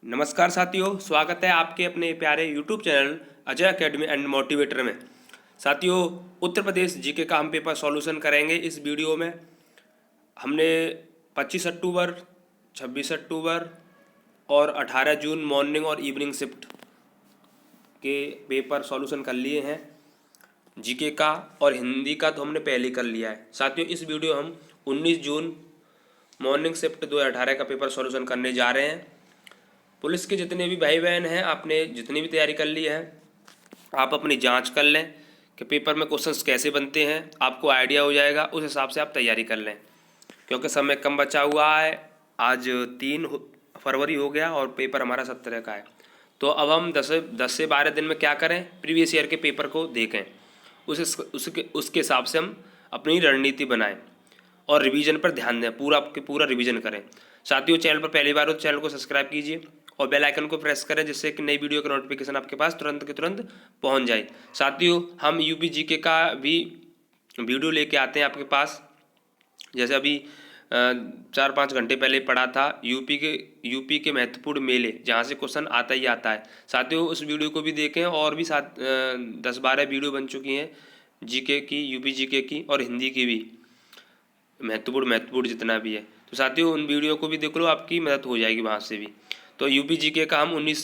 नमस्कार साथियों, स्वागत है आपके अपने प्यारे YouTube channel Ajay academy and motivator में। साथियों, उत्तर प्रदेश जीके का हम पेपर सॉल्यूशन करेंगे इस वीडियो में। हमने 25 अक्टूबर, 26 अक्टूबर और 18 जून मॉर्निंग और इवनिंग शिफ्ट के पेपर सॉल्यूशन कर लिए हैं जीके का, और हिंदी का तो हमने पहले ही कर लिया है। साथियों, इस वीडियो हम 19 जून मॉर्निंग शिफ्ट 2018 का पेपर सॉल्यूशन करने जा रहे हैं। पुलिस के जितने भी भाई बहन हैं, आपने जितनी भी तैयारी कर ली है, आप अपनी जांच कर लें कि पेपर में क्वेश्चंस कैसे बनते हैं। आपको आइडिया हो जाएगा, उस हिसाब से आप तैयारी कर लें, क्योंकि समय कम बचा हुआ है। आज 3 फरवरी हो गया और पेपर हमारा 17 का है। तो अब हम 10 से 12 दिन में क्या करें, प्रीवियस ईयर के पेपर को देखें, उसके हिसाब से हम अपनी रणनीति बनाएं और रिवीजन पर ध्यान दें, पूरा रिवीजन करें। साथियों, चैनल पर पहली बार हो तो चैनल को सब्सक्राइब कीजिए और बेल आइकन को प्रेस करें, जिससे कि नई वीडियो का नोटिफिकेशन आपके पास तुरंत के तुरंत पहुंच जाए। साथियों, हम यूपी जीके का भी वीडियो लेके आते हैं आपके पास। जैसे अभी 4-5 घंटे पहले पढ़ा था यूपी के महत्वपूर्ण मेले, जहाँ से क्वेश्चन आता ही आता है। साथियों, उस वीडियो को भी देखें, और भी 10-12 वीडियो बन चुकी हैं जीके की, यूपी जीके की और हिंदी की भी, महत्वपूर्ण जितना भी है। तो साथियों, उन वीडियो को भी देख लो, आपकी मदद हो जाएगी वहाँ से भी। तो यूपी जीके का हम 19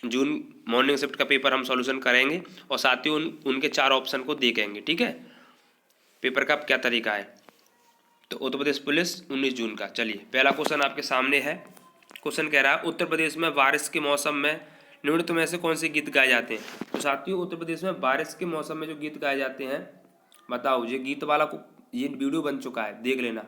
जून मॉर्निंग शिफ्ट का पेपर हम सॉल्यूशन करेंगे, और साथियों उनके 4 ऑप्शन को देखेंगे। ठीक है, पेपर का क्या तरीका है। तो उत्तर प्रदेश पुलिस 19 जून का। चलिए, पहला क्वेश्चन आपके सामने है। क्वेश्चन कह रहा है, उत्तर प्रदेश में बारिश के मौसम में निम्नलिखित में से कौन से गीत गाए जाते हैं। तो साथियों, उत्तर प्रदेश में बारिश के मौसम में जो गीत गाए जाते हैं, बताओ। ये गीत वाला को ये वीडियो बन चुका है, देख लेना।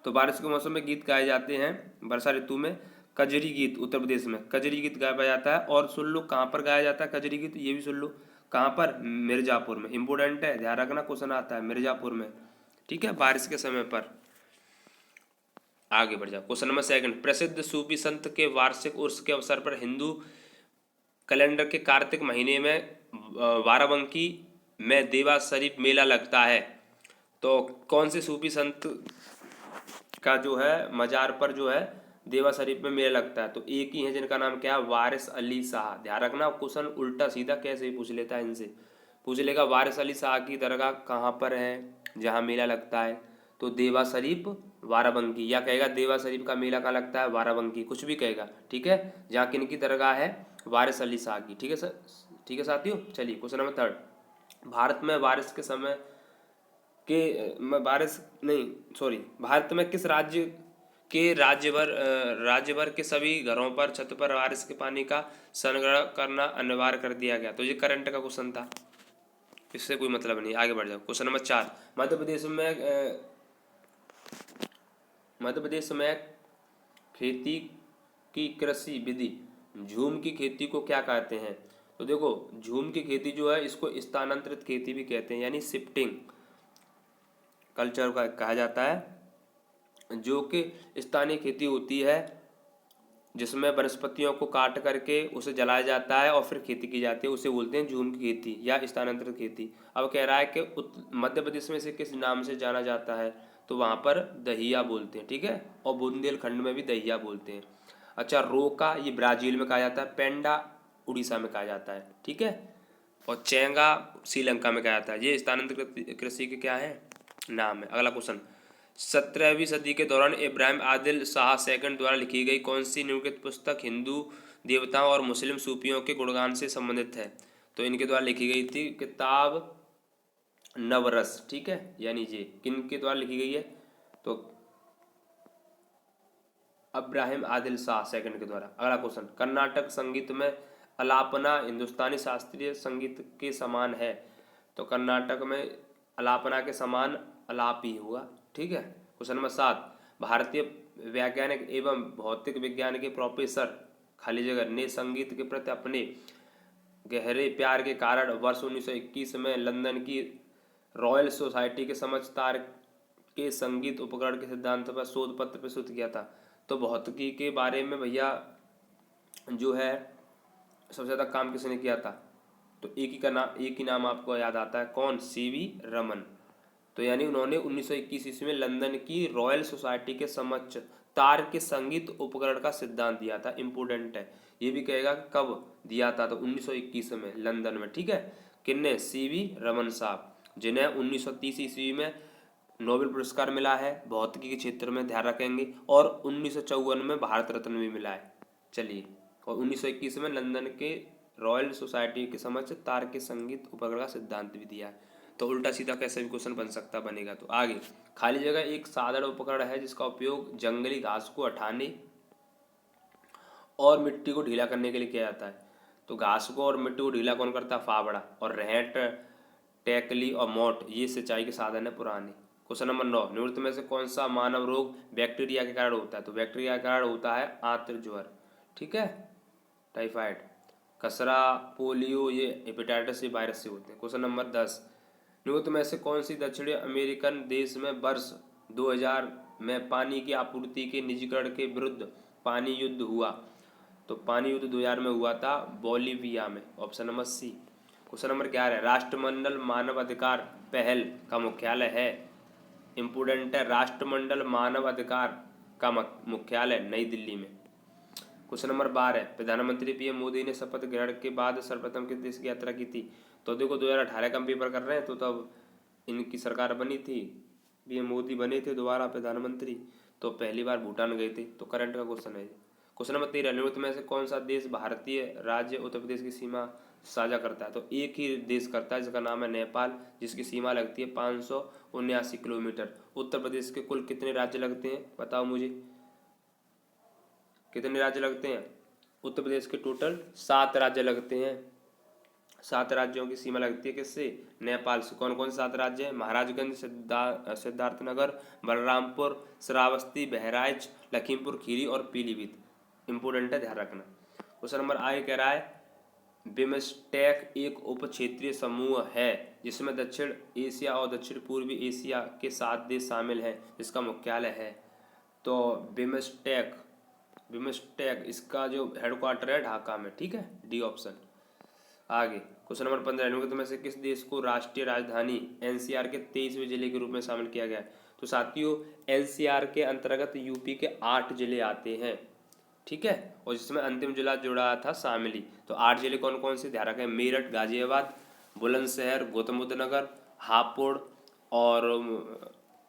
तो बारिश के मौसम में गीत गाए जाते हैं वर्षा ऋतु में। कजरी गीत, उत्तर प्रदेश में कजरी गीत गाया जाता है। और सुन लो कहाँ पर गाया जाता है कजरी गीत, ये भी सुन लो। कहाँ पर? मिर्जापुर में। इंपोर्टेंट है, ध्यान रखना, क्वेश्चन आता है मिर्जापुर में। ठीक है, बारिश के समय पर। आगे बढ़ जाओ। क्वेश्चन नंबर 2, प्रसिद्ध सूफी संत के वार्षिक उर्स के अवसर पर हिंदू कैलेंडर के कार्तिक महीने में बाराबंकी में देवा शरीफ मेला लगता है। तो कौन से सूफी संत का जो है मजार पर जो है देवा शरीफ में मेला लगता है? तो एक ही है जिनका नाम क्या है, वारिस अली शाह। ध्यान रखना, क्वेश्चन उल्टा सीधा कैसे ही पूछ लेता है, इनसे पूछ लेगा वारिस अली शाह की दरगाह कहाँ पर है जहाँ मेला लगता है। तो देवा शरीफ बाराबंकी, या कहेगा देवा शरीफ का मेला कहाँ लगता है, बाराबंकी, कुछ भी कहेगा। ठीक है, जहाँ किनकी दरगाह है, वारिस अली शाह की। ठीक है सर, ठीक है साथियों। चलिए, क्वेश्चन नंबर 3, भारत में बारिश के समय के बारिश नहीं सॉरी भारत में किस राज्य भर के सभी घरों पर छत पर बारिश के पानी का संग्रह करना अनिवार्य कर दिया गया। तो ये करंट का क्वेश्चन था, इससे कोई मतलब नहीं। आगे बढ़ जाओ। क्वेश्चन नंबर 4, मध्य प्रदेश में खेती की कृषि विधि झूम की खेती को क्या कहते हैं? तो देखो, झूम की खेती जो है, इसको स्थानांतरित खेती भी कहते हैं, यानी शिफ्टिंग कल्चर का कहा जाता है। जो कि स्थानीय खेती होती है, जिसमें वनस्पतियों को काट करके उसे जलाया जाता है और फिर खेती की जाती है, उसे बोलते हैं झूम की खेती या स्थानांतरित खेती। अब कह रहा है कि मध्य प्रदेश में से किस नाम से जाना जाता है? तो वहाँ पर दहिया बोलते हैं। ठीक है, और बुंदेलखंड में भी दहिया बोलते हैं। अच्छा, रोका ये ब्राज़ील में कहा जाता है, पेंडा उड़ीसा में कहा जाता है। ठीक है, और चेंगा श्रीलंका में कहा जाता है। ये स्थानांतरित कृषि के क्या है, नाम है। अगला क्वेश्चन, 17वीं सदी के दौरान इब्राहिम आदिल शाह सेकंड द्वारा लिखी गई कौन सी निम्नलिखित पुस्तक हिंदू देवताओं और मुस्लिम सूफियों के गुणगान से संबंधित है? तो इनके द्वारा लिखी गई थी किताब नवरस। ठीक है, यानी ये किन के द्वारा लिखी गई है? तो इब्राहिम आदिल शाह सेकंड के द्वारा। अगला क्वेश्चन, कर्नाटक संगीत में अलापना हिंदुस्तानी शास्त्रीय संगीत के समान है। तो कर्नाटक में अलापना के समान अलाप ही हुआ। ठीक है। क्वेश्चन नंबर 7, भारतीय वैज्ञानिक एवं भौतिक विज्ञान के प्रोफेसर खाली जगह ने संगीत के प्रति अपने गहरे प्यार के कारण वर्ष 1921 में लंदन की रॉयल सोसाइटी के समझदार के संगीत उपकरण के सिद्धांत पर शोध पत्र प्रस्तुत किया था। तो भौतिकी के बारे में भैया जो है सबसे ज़्यादा काम किसने किया था? तो एक ही नाम आपको याद आता है, कौन? सीवी रमन। तो यानी उन्होंने 1921 ईस्वी में लंदन की रॉयल सोसाइटी के तार के संगीत उपकरण का सिद्धांत दिया था? इम्पोर्टेंट है, ये भी कहेगा कब दिया था, तो 1921 में लंदन में। ठीक है, किन्ने? सीवी रमन साहब, जिन्हें 1930 ईस्वी में नोबेल पुरस्कार मिला है भौतिकी के क्षेत्र में, ध्यान रखेंगे, और 1954 में भारत रत्न भी मिला है। चलिए, और 1921 में लंदन के रॉयल सोसाइटी के समक्ष तार के संगीत उपकरण का सिद्धांत भी दिया है। तो उल्टा सीधा कैसे भी क्वेश्चन बन सकता बनेगा। तो आगे, खाली जगह एक साधारण उपकरण है जिसका उपयोग जंगली घास को हटाने और मिट्टी को ढीला करने के लिए किया जाता है। तो घास को और मिट्टी को ढीला कौन करता है? फावड़ा। और रेंट, टेकली और मोट ये सिंचाई के साधन है पुराने। क्वेश्चन नंबर 9, निम्नलिखित में से कौन सा मानव रोग बैक्टीरिया के कारण होता है? तो बैक्टीरिया के कारण होता है आंत्र ज्वर। ठीक है, टाइफाइड, खसरा, पोलियो ये हेपेटाइटिस से वायरस से होते हैं। क्वेश्चन नंबर 10, निम्नलिखित में से कौन सी दक्षिण अमेरिकन देश में वर्ष 2000 में पानी की आपूर्ति के निजीकरण के विरुद्ध पानी युद्ध हुआ? तो पानी युद्ध 2000 में हुआ था बोलीविया में। Option number C. Question number 11, राष्ट्रमंडल मानव अधिकार पहल का मुख्यालय है? इम्पोर्टेंट है, राष्ट्रमंडल मानव अधिकार का मुख्यालय नई दिल्ली में। क्वेश्चन नंबर 12, प्रधानमंत्री पीएम मोदी ने शपथ ग्रहण के बाद सर्वप्रथम किस देश की यात्रा की थी? तो देखो 2018 का हम पेपर कर रहे हैं, तो तब इनकी सरकार बनी थी, पीएम मोदी बने थे दोबारा प्रधानमंत्री, तो पहली बार भूटान गए थे। तो करंट का क्वेश्चन है। क्वेश्चन नंबर 13, निम्नलिखित में से कौन सा देश भारतीय राज्य उत्तर प्रदेश की सीमा साझा करता है? तो एक ही देश करता है जिसका नाम है नेपाल, जिसकी सीमा लगती है 579 किलोमीटर। उत्तर प्रदेश के कुल कितने राज्य लगते हैं बताओ मुझे, कितने राज्य लगते हैं? उत्तर प्रदेश के टोटल 7 राज्य लगते हैं। 7 राज्यों की सीमा लगती है किससे? नेपाल से। कौन कौन से 7 राज्य हैं? महाराजगंज, सिद्धार्थनगर, बलरामपुर, श्रावस्ती, बहराइच, लखीमपुर खीरी और पीलीभीत। इंपोर्टेंट है, ध्यान रखना। क्वेश्चन नंबर आगे कह रहा है, बिमस्टेक एक उप क्षेत्रीय समूह है जिसमें दक्षिण एशिया और दक्षिण पूर्वी एशिया के 7 देश शामिल हैं, जिसका मुख्यालय है। तो बिमस्टेक इसका जो हेडक्वार्टर है ढाका में। ठीक है, डी ऑप्शन। आगे क्वेश्चन नंबर 15, निम्नलिखित में से किस देश को राष्ट्रीय राजधानी एनसीआर के 23वें जिले के रूप में शामिल किया गया है? तो साथियों, एनसीआर के अंतर्गत यूपी के 8 जिले आते हैं। ठीक है, और जिसमें अंतिम जिला जुड़ा था शामिली। तो 8 जिले कौन कौन से, ध्यान रखें, मेरठ, गाजियाबाद, बुलंदशहर, गौतम बुद्ध नगर, हापुड़ और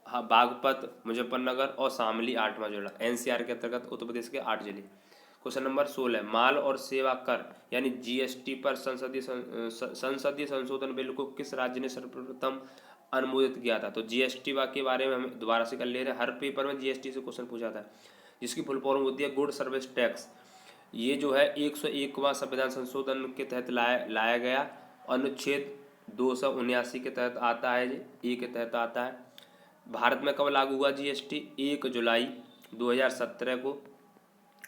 बागपत, मुजफ्फरनगर और शामली 8वां जिला। एनसीआर के अंतर्गत उत्तर प्रदेश के 8 जिले। क्वेश्चन नंबर 16, माल और सेवा कर यानी जीएसटी पर संसदीय संशोधन बिल को किस राज्य ने सर्वप्रथम अनुमोदित किया था? तो जीएसटी के बारे में हम दोबारा से कर ले रहे हैं, हर पेपर में जीएसटी से क्वेश्चन पूछा था, जिसकी फुल फॉर्म होती है गुड सर्विस टैक्स। ये जो है 101वां संविधान संशोधन के तहत लाया गया, अनुच्छेद 279 के तहत आता है, ए के तहत आता है। भारत में कब लागू हुआ जीएसटी? 1 जुलाई 2017 को।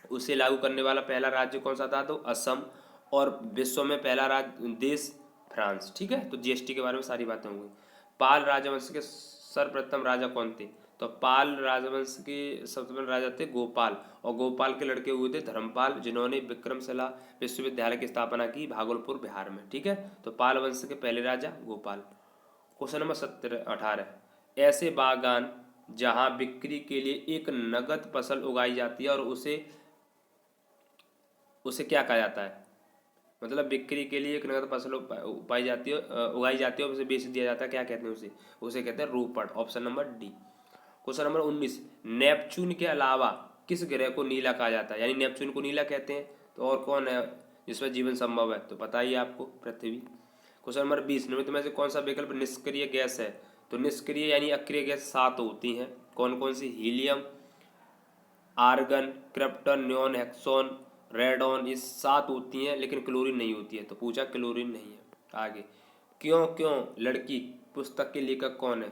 उसे लागू करने वाला पहला राज्य कौन सा था? तो असम। और विश्व में पहला देश फ्रांस। ठीक है, तो जीएसटी के बारे में सारी बातें होंगी। पाल राजवंश के सर्वप्रथम राजा कौन थे? तो पाल राजवंश के सबसे राजा थे गोपाल, और गोपाल के लड़के हुए थे धर्मपाल, जिन्होंने विक्रमशिला विश्वविद्यालय की स्थापना की भागलपुर बिहार में। ठीक है, तो पाल वंश के पहले राजा गोपाल। क्वेश्चन नंबर 18, ऐसे बागान जहां बिक्री के लिए एक नगद फसल उगाई जाती है और उसे क्या कहा जाता है? मतलब बिक्री के लिए एक नगद फसल उगाई जाती है और उसे बेच दिया जाता है, क्या कहते हैं उसे? उसे कहते हैं Ropar. Option number D. Question number 19, Neptune के अलावा किस ग्रह को नीला कहा जाता है? यानी नेपच्यून को नीला कहते हैं, तो और कौन है जिसमें जीवन संभव है? तो पता ही आपको, पृथ्वी। क्वेश्चन नंबर 20, निम्नलिखित में से कौन सा विकल्प निष्क्रिय गैस है? तो निष्क्रिय यानी अक्रिय गैस 7 होती हैं। कौन कौन सी? Helium, argon, krypton, neon, xenon, radon, ये 7 होती हैं, लेकिन क्लोरीन नहीं होती है, तो पूछा क्लोरीन नहीं है। आगे, क्यों क्यों लड़की पुस्तक के लेखक कौन है?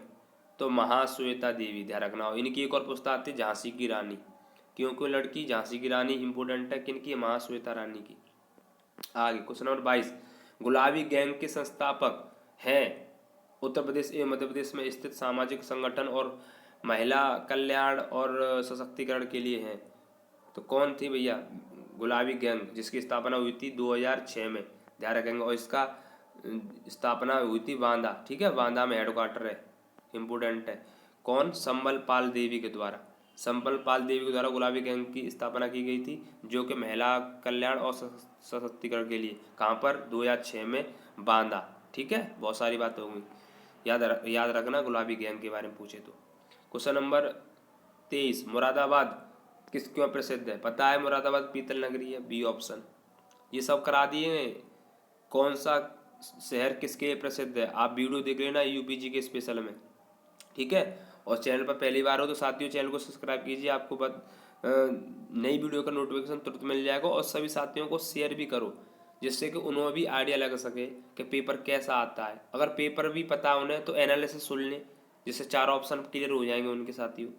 तो महाश्वेता देवी, ध्यान रखना। इनकी एक और पुस्तक आती है झांसी की रानी। क्यों क्यों लड़की, झांसी की रानी इंपोर्टेंट है, किनकी? महाश्वेता रानी की। आगे क्वेश्चन नंबर 22, गुलाबी गैंग के संस्थापक हैं उत्तर प्रदेश एवं मध्य प्रदेश में स्थित सामाजिक संगठन और महिला कल्याण और सशक्तिकरण के लिए हैं। तो कौन थी भैया? गुलाबी गैंग, जिसकी स्थापना हुई थी 2006 में, ध्यान रखेंगे। और इसका स्थापना हुई थी बांदा। ठीक है, बांदा में हेडक्वार्टर है, इम्पोर्टेंट है। कौन? संबल पाल देवी के द्वारा। संपल पाल देवी के द्वारा गुलाबी गैंग की स्थापना की गई थी, जो कि महिला कल्याण और सशक्तिकरण के लिए, कहाँ पर, 2006 में बांदा। ठीक है, बहुत सारी बातें होंगी, याद रखना गुलाबी गैंग के बारे में पूछे तो। क्वेश्चन नंबर 23, मुरादाबाद किस क्यों प्रसिद्ध है? पता है, मुरादाबाद पीतल नगरी है, बी ऑप्शन। ये सब करा दिए। कौन सा शहर किसके लिए प्रसिद्ध है? आप वीडियो देख लेना यूपीजी के स्पेशल में। ठीक है, और चैनल पर पहली बार हो तो साथियों चैनल को सब्सक्राइब कीजिए, आपको नई वीडियो का नोटिफिकेशन तुरंत मिल जाएगा। और सभी साथियों को शेयर भी करो, जिससे कि उन्हें भी आइडिया लग सके कि पेपर कैसा आता है। अगर पेपर भी पता उन्हें तो एनालिसिस सुन लें, जिससे 4 ऑप्शन क्लियर हो जाएंगे उनके साथियों।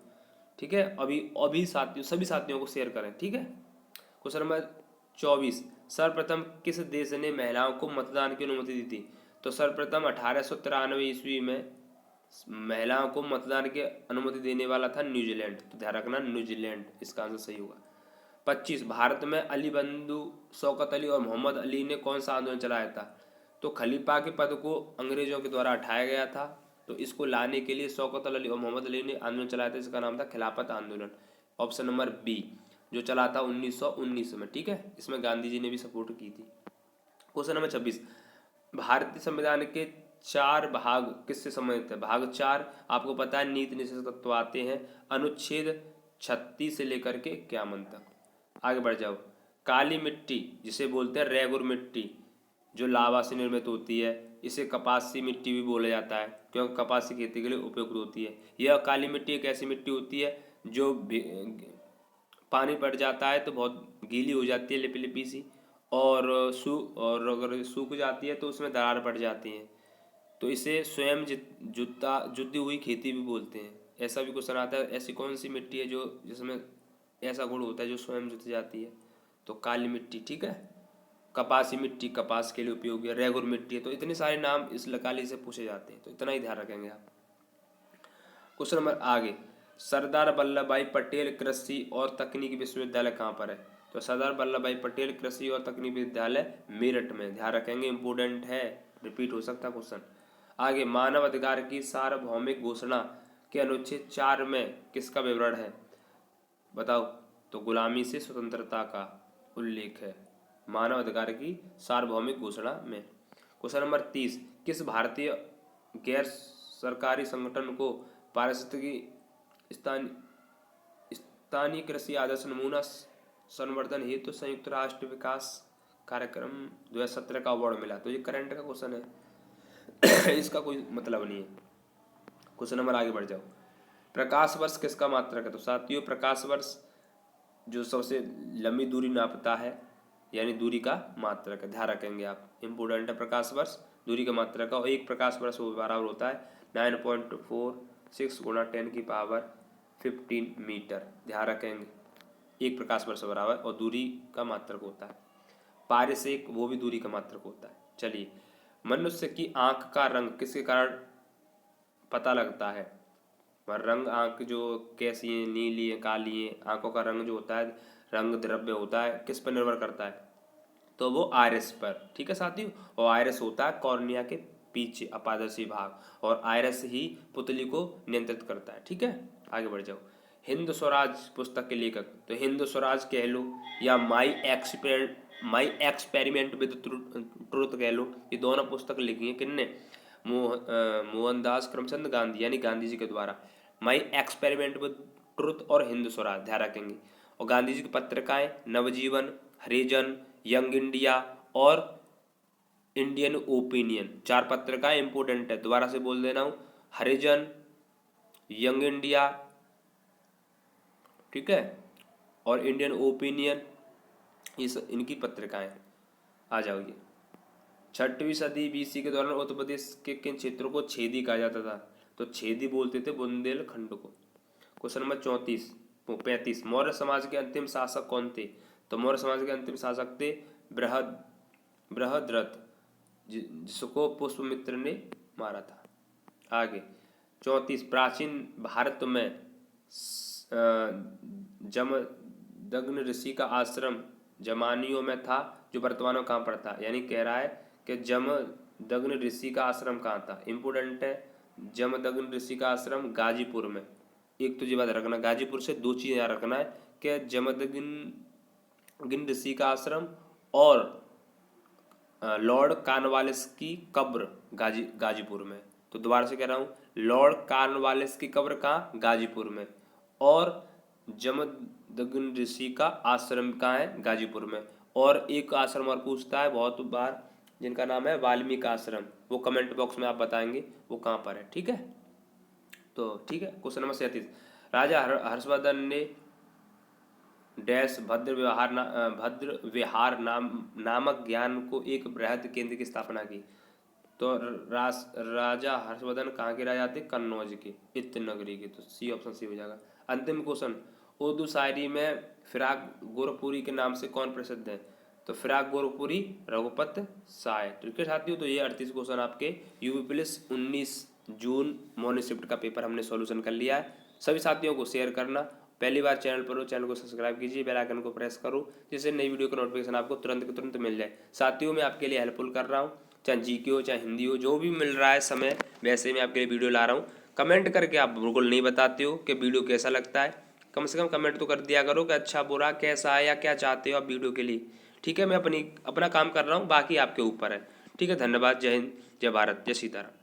ठीक है, अभी साथियों सभी साथियों को शेयर करें। ठीक है, क्वेश्चन नंबर 24, सर्वप्रथम किस देश ने महिलाओं को मतदान की अनुमति दी थी? तो सर्वप्रथम 1893 ईस्वी में महिलाओं को मतदान की अनुमति देने वाला था न्यूजीलैंड। तो ध्यान रखना, न्यूजीलैंड इसका आंसर सही होगा। 25, भारत में अली बंधु शौकत अली और मोहम्मद अली ने कौन सा आंदोलन चलाया था? तो खलीफा के पद को अंग्रेजों के द्वारा हटाया गया था, तो इसको लाने के लिए शौकत अली और मोहम्मद अली ने आंदोलन चलाया था, इसका नाम था खिलाफत आंदोलन। ऑप्शन नंबर बी, जो चला था 1919 में। ठीक है, इसमें गांधी जी ने भी सपोर्ट की थी। क्वेश्चन नंबर 26, भारतीय संविधान के 4 भाग किससे संबंधित है? भाग 4 आपको पता है, नीति निषेध तत्व आते हैं अनुच्छेद 36 से लेकर के 51 तक। आगे बढ़ जाओ। काली मिट्टी जिसे बोलते हैं रेगुर मिट्टी, जो लावा से निर्मित होती है, इसे कपासी मिट्टी भी बोला जाता है, क्योंकि कपास की खेती के लिए उपयुक्त होती है। यह काली मिट्टी एक ऐसी मिट्टी होती है जो पानी पड़ जाता है तो बहुत गीली हो जाती है, लिपी लिपी सी, और अगर सूख जाती है तो उसमें दरार पड़ जाती है, तो इसे स्वयं जुती हुई खेती भी बोलते हैं। ऐसा भी क्वेश्चन आता है, ऐसी कौन सी मिट्टी है जो जिसमें ऐसा गुण होता है जो स्वयं जुत जाती है? तो काली मिट्टी। ठीक है, कपासी मिट्टी कपास के लिए उपयोगी है, रेगुर मिट्टी है। तो इतने सारे नाम इस लकाली से पूछे जाते हैं, तो इतना ही ध्यान रखेंगे आप। क्वेश्चन नंबर आगे, सरदार वल्लभ भाई पटेल कृषि और तकनीकी विश्वविद्यालय कहाँ पर है? तो सरदार वल्लभ भाई पटेल कृषि और तकनीकी विद्यालय मेरठ में। ध्यान रखेंगे, इंपोर्टेंट है, रिपीट हो सकता है क्वेश्चन। आगे, मानव अधिकार की सार्वभौमिक घोषणा के अनुच्छेद 4 में किसका विवरण है? बताओ। तो गुलामी से स्वतंत्रता का उल्लेख है मानव अधिकार की सार्वभौमिक घोषणा में। क्वेश्चन नंबर 30, किस भारतीय गैर सरकारी संगठन को पारिस्थितिकी स्थानीय कृषि आदर्श नमूना संवर्धन हेतु संयुक्त राष्ट्र विकास कार्यक्रम 2017 का अवार्ड मिला? तो ये करंट का क्वेश्चन है इसका कोई मतलब नहीं है। क्वेश्चन नंबर आगे बढ़ जाओ। प्रकाश वर्ष किसका मात्रक है? तो साथियों, प्रकाश वर्ष जो सबसे लंबी दूरी नापता है, यानी दूरी का मात्रक है। ध्यान रखेंगे आप, इंपोर्टेंट है प्रकाश वर्ष, दूरी का मात्रक है। और एक प्रकाश वर्ष वो बराबर होता है 9.46 गुणा 10 की पावर 15 मीटर। ध्यान रखेंगे, एक प्रकाश वर्ष बराबर, और दूरी का मात्रक होता है। पारिसेक वो भी दूरी का मात्रक होता है। चलिए, मनुष्य की आंख का रंग किसके कारण पता लगता है? रंग आंख जो कैसी है, नीली है, काली है, आंखों का रंग जो होता है, रंग द्रव्य होता है, किस पर निर्भर करता है? तो वो आयरिस पर। ठीक है साथियों, और आयरिस होता है कॉर्निया के पीछे अपारदर्शी भाग, और आयरिस ही पुतली को नियंत्रित करता है। ठीक है, आगे बढ़ जाओ। हिंद स्वराज पुस्तक के लेखक? तो हिंद स्वराज कह लो या माई एक्सपेरिमेंट विद ट्रुथ कह लो, ये दोनों पुस्तक लिखी है किसने? मोहनदास करमचंद गांधी, यानी गांधी जी के द्वारा। माई एक्सपेरिमेंट विद ट्रुथ और हिंद स्वराज, ध्यान रखेंगे। और गांधी जी की पत्रिकाएं नवजीवन, हरिजन, यंग इंडिया और इंडियन ओपिनियन, 4 पत्रिकाएं इंपोर्टेंट है, दोबारा से बोल देना हूं, हरिजन, यंग इंडिया, ठीक है, और इंडियन ओपिनियन, इनकी पत्रिकाएं। आ जाओगे। 6वीं सदी बीसी के दौरान उत्तर प्रदेश के किन क्षेत्रों को छेदी कहा जाता था? तो छेदी बोलते थे बुंदेलखंड को। क्वेश्चन नंबर 35, मौर्य समाज के अंतिम शासक कौन थे? तो मौर्य समाज के अंतिम शासक थे बृहद्रथ, जिसको पुष्पमित्र ने मारा था। आगे 34, प्राचीन भारत में जमदग्नि ऋषि का आश्रम जमानियों में था, जो वर्तमान में कहाँ पर था? यानी कह रहा है कि जमदग्नि ऋषि का आश्रम कहाँ था? इंपोर्टेंट है, जमदग्नि ऋषि का आश्रम गाजीपुर में। एक तो ये बात रखना, गाजीपुर से 2 चीज़ यहाँ रखना है कि जमदग्नि ऋषि का आश्रम और लॉर्ड कॉर्नवालिस की कब्र गाजीपुर में। तो दोबारा से कह रहा हूँ, लॉर्ड कॉर्नवालिस की कब्र कहाँ? गाजीपुर में। और जमदग्नि ऋषि का आश्रम कहाँ है? गाजीपुर में। और एक आश्रम और पूछता है बहुत बार, जिनका नाम है वाल्मीकि आश्रम, वो कमेंट बॉक्स में आप बताएंगे वो कहाँ पर है। ठीक है, तो ठीक है। क्वेश्चन नंबर 37, राजा हर्षवर्धन ने डैश भद्र विहार नामक ज्ञान को एक बृहद केंद्र की स्थापना की। तो राजा हर्षवर्धन कहाँ के राजा थे? कन्नौज के, इत्र नगरी के। तो सी ऑप्शन सी हो जाएगा। अंतिम क्वेश्चन, उर्दू शायरी में फिराक गोरखपुरी के नाम से कौन प्रसिद्ध है? तो फिराक गोरखपुरी, रघुपत साय। ठीक है साथियों, तो ये 38 क्वेश्चन आपके यूपी पुलिस 19 जून मॉर्निंग शिफ्ट का पेपर हमने सॉल्यूशन कर लिया है। सभी साथियों को शेयर करना, पहली बार चैनल पर हो चैनल को सब्सक्राइब कीजिए, बेल आइकन को प्रेस करो, जिससे नई वीडियो का नोटिफिकेशन आपको तुरंत के तुरंत मिल जाए। साथियों मैं आपके लिए हेल्पफुल कर रहा हूँ, चाहे जीके हो चाहे हिंदी हो, जो भी मिल रहा है समय वैसे मैं आपके लिए वीडियो ला रहा हूँ। कमेंट करके आप बिल्कुल नहीं बताते हो कि वीडियो कैसा लगता है, कम से कम कमेंट तो कर दिया करो कि अच्छा बुरा कैसा है या क्या चाहते हो आप वीडियो के लिए। ठीक है, मैं अपना काम कर रहा हूँ, बाकी आपके ऊपर है। ठीक है, धन्यवाद। जय हिंद, जय भारत, जय सीताराम।